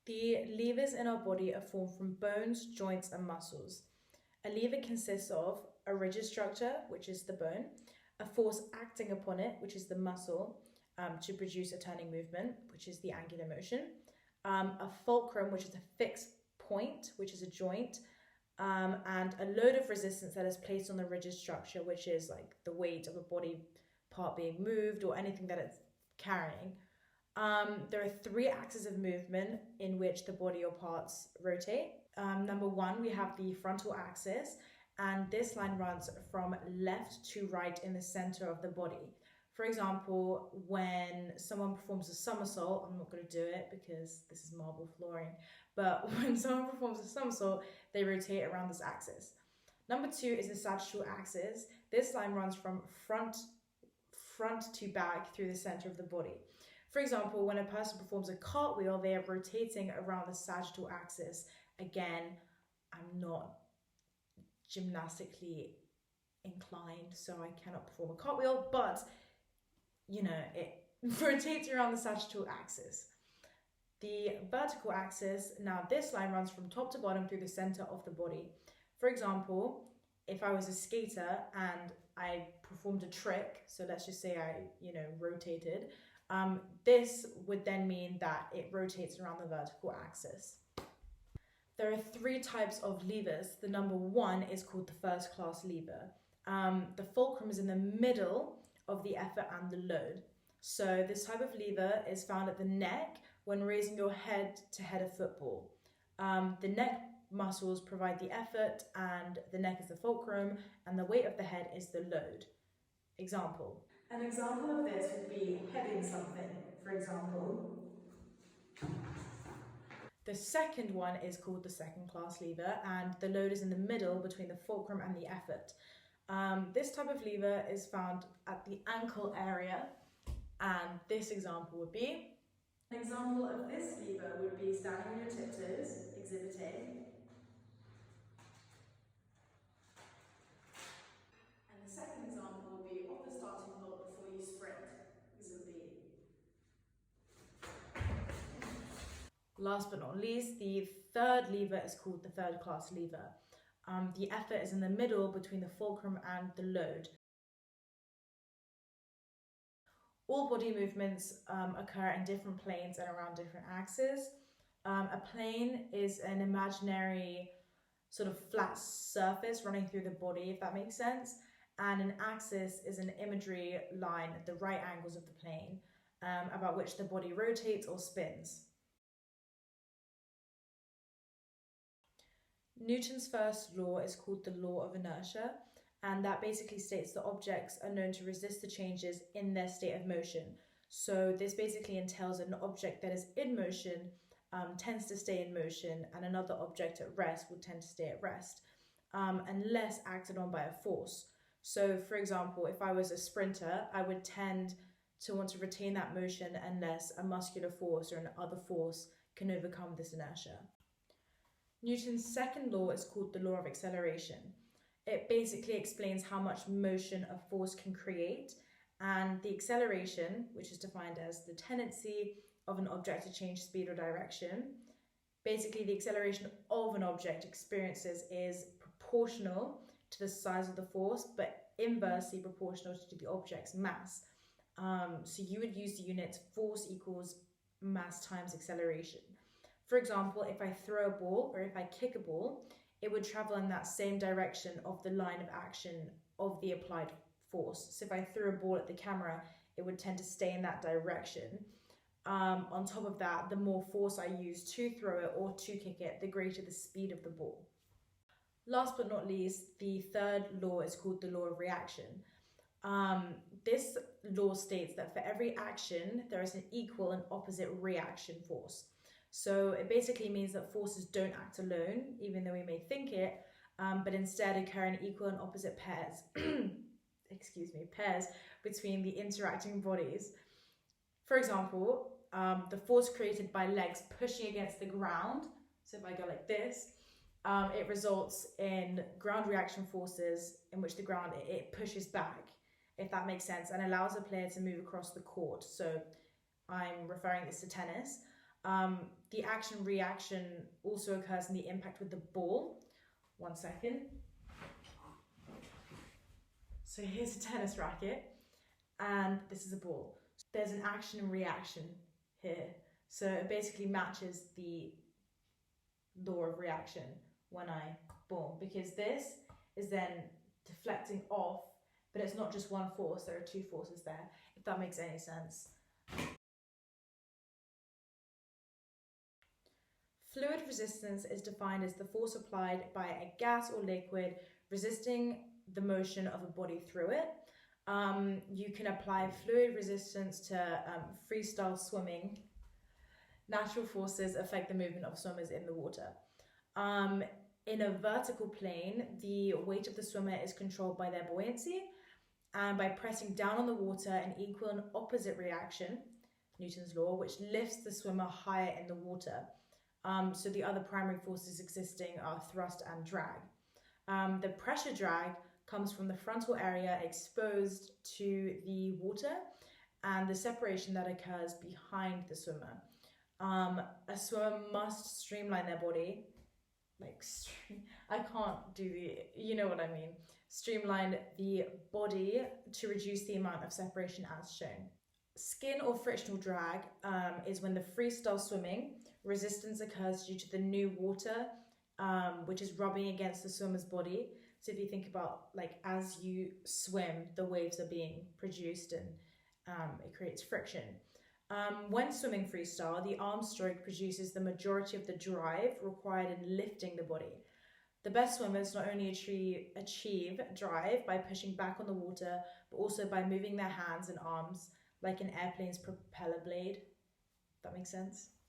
The levers in our body are formed from bones, joints, and muscles. A lever consists of a rigid structure, which is the bone, a force acting upon it, which is the muscle, to produce a turning movement, which is the angular motion, a fulcrum, which is a fixed point, which is a joint, and a load of resistance that is placed on the rigid structure, which is like the weight of a body part being moved or anything that it's carrying. There are three axes of movement in which the body or parts rotate. Number one, we have the frontal axis, and this line runs from left to right in the center of the body. For example, when someone performs a somersault, I'm not going to do it because this is marble flooring, but when someone performs a somersault, they rotate around this axis. Number two is the sagittal axis. This line runs from front to back through the center of the body. For example, when a person performs a cartwheel, they are rotating around the sagittal axis. Again, I'm not gymnastically inclined, so I cannot perform a cartwheel, but it rotates around the sagittal axis. The vertical axis, now this line runs from top to bottom through the center of the body. For example, if I was a skater and I performed a trick, so let's just say I, rotated, this would then mean that it rotates around the vertical axis. There are three types of levers. The number one is called the first class lever. The fulcrum is in the middle of the effort and the load. So this type of lever is found at the neck when raising your head to head a football. The neck muscles provide the effort, and the neck is the fulcrum, and the weight of the head is the load. Example. An example of this would be heading something, for example. The second one is called the second class lever, and the load is in the middle between the fulcrum and the effort. This type of lever is found at the ankle area, and this example would be... An example of this lever would be standing on your tiptoes, exhibit A. And the second example would be off the starting block before you sprint, exhibit B. Last but not least, the third lever is called the third class lever. The effort is in the middle between the fulcrum and the load. All body movements occur in different planes and around different axes. A plane is an imaginary sort of flat surface running through the body, if that makes sense. And an axis is an imagery line at the right angles of the plane, about which the body rotates or spins. Newton's first law is called the law of inertia, and that basically states that objects are known to resist the changes in their state of motion. So this basically entails that an object that is in motion tends to stay in motion, and another object at rest will tend to stay at rest, unless acted on by a force. So for example, if I was a sprinter, I would tend to want to retain that motion unless a muscular force or another force can overcome this inertia. Newton's second law is called the law of acceleration. It basically explains how much motion a force can create, and the acceleration, which is defined as the tendency of an object to change speed or direction. Basically, the acceleration of an object experiences is proportional to the size of the force, but inversely proportional to the object's mass. So you would use the unit force equals mass times acceleration. For example, if I throw a ball or if I kick a ball, it would travel in that same direction of the line of action of the applied force. So if I threw a ball at the camera, it would tend to stay in that direction. On top of that, the more force I use to throw it or to kick it, the greater the speed of the ball. Last but not least, the third law is called the law of reaction. This law states that for every action, there is an equal and opposite reaction force. So it basically means that forces don't act alone, even though we may think it, but instead occur in equal and opposite pairs, pairs between the interacting bodies. For example, the force created by legs pushing against the ground, so if I go like this, it results in ground reaction forces in which the ground, it pushes back, if that makes sense, and allows a player to move across the court. So I'm referring this to tennis. The action reaction also occurs in the impact with the ball. 1 second. So here's a tennis racket, and this is a ball. There's an action and reaction here. So it basically matches the law of reaction when I boom, because this is then deflecting off, but it's not just one force, there are two forces there, if that makes any sense. Fluid resistance is defined as the force applied by a gas or liquid resisting the motion of a body through it. You can apply fluid resistance to freestyle swimming. Natural forces affect the movement of swimmers in the water. In a vertical plane, the weight of the swimmer is controlled by their buoyancy, and by pressing down on the water, an equal and opposite reaction, Newton's law, which lifts the swimmer higher in the water. So the other primary forces existing are thrust and drag. The pressure drag comes from the frontal area exposed to the water and the separation that occurs behind the swimmer. A swimmer must streamline their body, I can't do you know what I mean. Streamline the body to reduce the amount of separation as shown. Skin or frictional drag is when the freestyle swimming resistance occurs due to the new water, which is rubbing against the swimmer's body. So if you think about as you swim, the waves are being produced and it creates friction. When swimming freestyle, the arm stroke produces the majority of the drive required in lifting the body. The best swimmers not only achieve drive by pushing back on the water, but also by moving their hands and arms like an airplane's propeller blade. That makes sense?